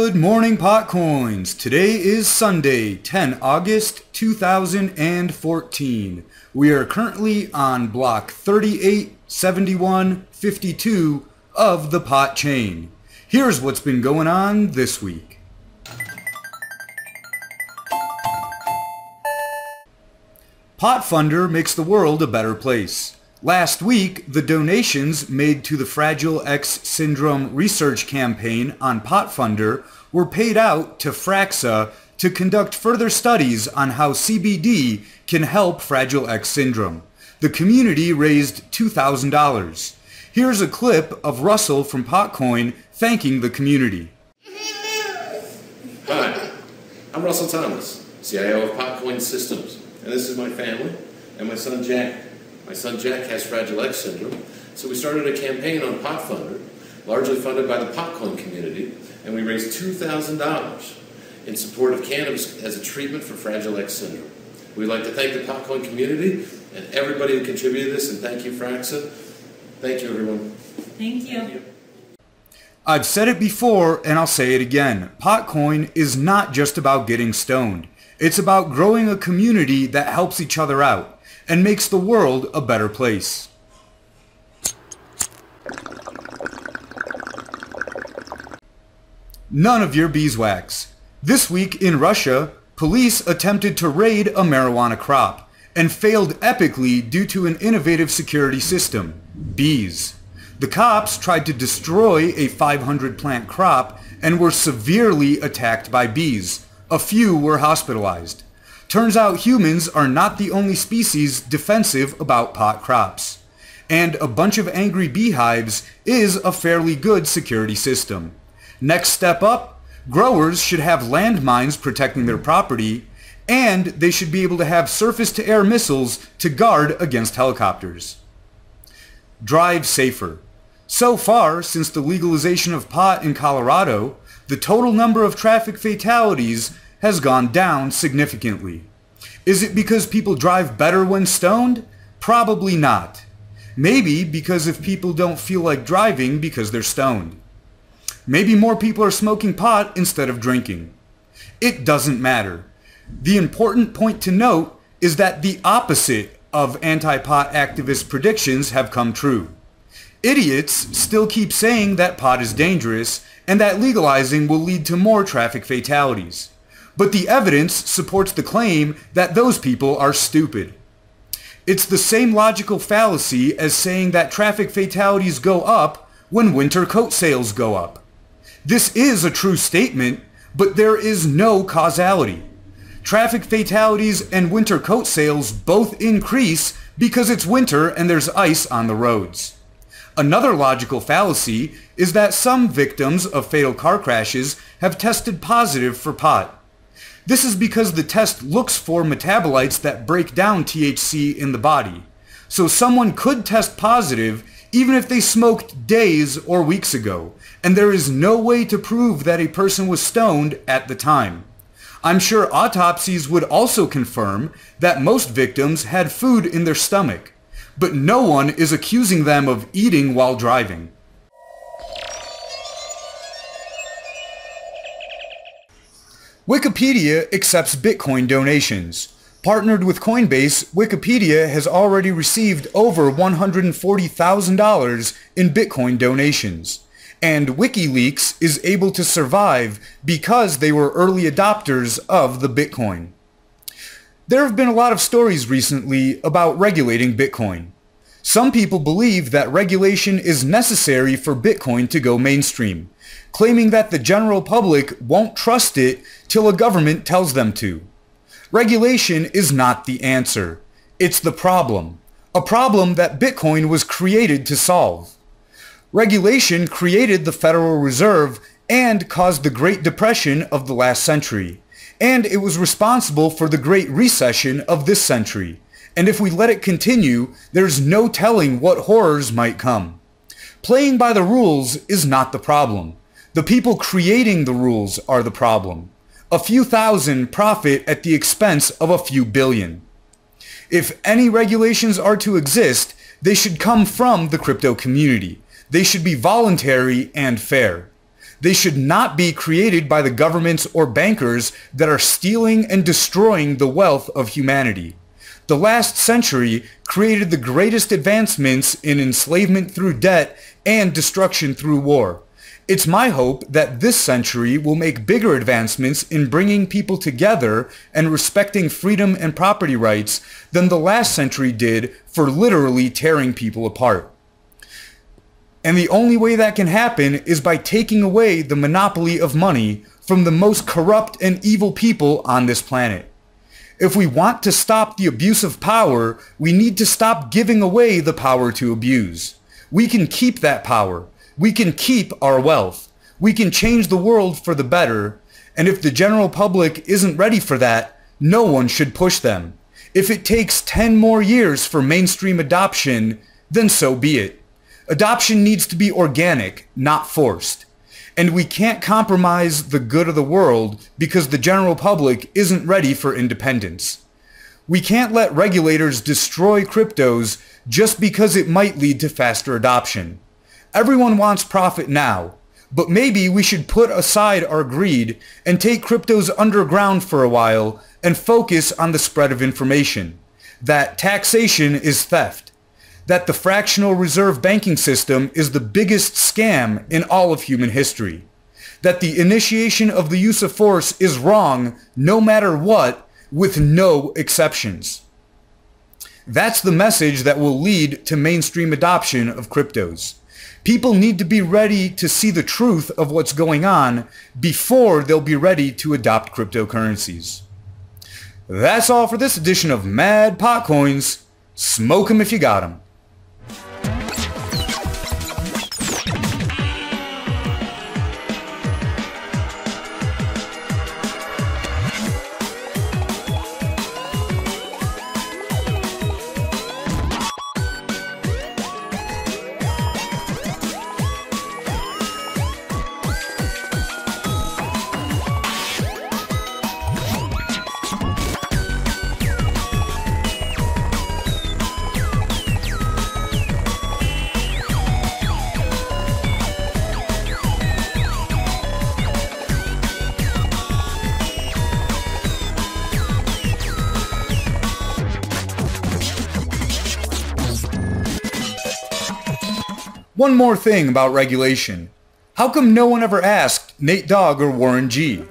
Good morning, PotCoins. Today is Sunday, 10 August 2014. We are currently on block 387152 of the Pot chain. Here's what's been going on this week. PotFunder makes the world a better place. Last week, the donations made to the Fragile X Syndrome research campaign on PotFunder were paid out to Fraxa to conduct further studies on how CBD can help Fragile X Syndrome. The community raised $2,000. Here's a clip of Russell from PotCoin thanking the community. Hi, I'm Russell Thomas, CIO of PotCoins Systems, and this is my family and my son Jack. My son Jack has Fragile X Syndrome, so we started a campaign on PotFunder, largely funded by the PotCoin community, and we raised $2,000 in support of cannabis as a treatment for Fragile X Syndrome. We'd like to thank the PotCoin community and everybody who contributed this, and thank you, Fraxa. Thank you, everyone. Thank you. I've said it before, and I'll say it again. PotCoin is not just about getting stoned. It's about growing a community that helps each other out and makes the world a better place. None of your beeswax. This week in Russia, police attempted to raid a marijuana crop and failed epically due to an innovative security system: bees. The cops tried to destroy a 500-plant crop and were severely attacked by bees. A few were hospitalized. Turns out humans are not the only species defensive about pot crops. And a bunch of angry beehives is a fairly good security system. Next step up, growers should have landmines protecting their property, and they should be able to have surface-to-air missiles to guard against helicopters. Drive safer. So far, since the legalization of pot in Colorado, the total number of traffic fatalities has gone down significantly. Is it because people drive better when stoned? Probably not. Maybe because if people don't feel like driving because they're stoned. Maybe more people are smoking pot instead of drinking. It doesn't matter. The important point to note is that the opposite of anti-pot activist predictions have come true. Idiots still keep saying that pot is dangerous and that legalizing will lead to more traffic fatalities. But the evidence supports the claim that those people are stupid. It's the same logical fallacy as saying that traffic fatalities go up when winter coat sales go up. This is a true statement, but there is no causality. Traffic fatalities and winter coat sales both increase because it's winter and there's ice on the roads. Another logical fallacy is that some victims of fatal car crashes have tested positive for pot. This is because the test looks for metabolites that break down THC in the body. So someone could test positive even if they smoked days or weeks ago, and there is no way to prove that a person was stoned at the time. I'm sure autopsies would also confirm that most victims had food in their stomach, but no one is accusing them of eating while driving. Wikipedia accepts Bitcoin donations. Partnered with Coinbase, Wikipedia has already received over $140,000 in Bitcoin donations. And WikiLeaks is able to survive because they were early adopters of the Bitcoin. There have been a lot of stories recently about regulating Bitcoin. Some people believe that regulation is necessary for Bitcoin to go mainstream, claiming that the general public won't trust it till a government tells them to. Regulation is not the answer. It's the problem. A problem that Bitcoin was created to solve. Regulation created the Federal Reserve and caused the Great Depression of the last century. And it was responsible for the Great Recession of this century. And if we let it continue, there's no telling what horrors might come. Playing by the rules is not the problem. The people creating the rules are the problem. A few thousand profit at the expense of a few billion. If any regulations are to exist, they should come from the crypto community. They should be voluntary and fair. They should not be created by the governments or bankers that are stealing and destroying the wealth of humanity. The last century created the greatest advancements in enslavement through debt and destruction through war. It's my hope that this century will make bigger advancements in bringing people together and respecting freedom and property rights than the last century did for literally tearing people apart. And the only way that can happen is by taking away the monopoly of money from the most corrupt and evil people on this planet. If we want to stop the abuse of power, we need to stop giving away the power to abuse. We can keep that power. We can keep our wealth. We can change the world for the better. And if the general public isn't ready for that, no one should push them. If it takes 10 more years for mainstream adoption, then so be it. Adoption needs to be organic, not forced. And we can't compromise the good of the world because the general public isn't ready for independence. We can't let regulators destroy cryptos just because it might lead to faster adoption. Everyone wants profit now, but maybe we should put aside our greed and take cryptos underground for a while and focus on the spread of information. That taxation is theft. That the fractional reserve banking system is the biggest scam in all of human history. That the initiation of the use of force is wrong no matter what, with no exceptions. That's the message that will lead to mainstream adoption of cryptos. People need to be ready to see the truth of what's going on before they'll be ready to adopt cryptocurrencies. That's all for this edition of Mad PotCoins. Smoke 'em if you got 'em. One more thing about regulation. How come no one ever asked Nate Dogg or Warren G?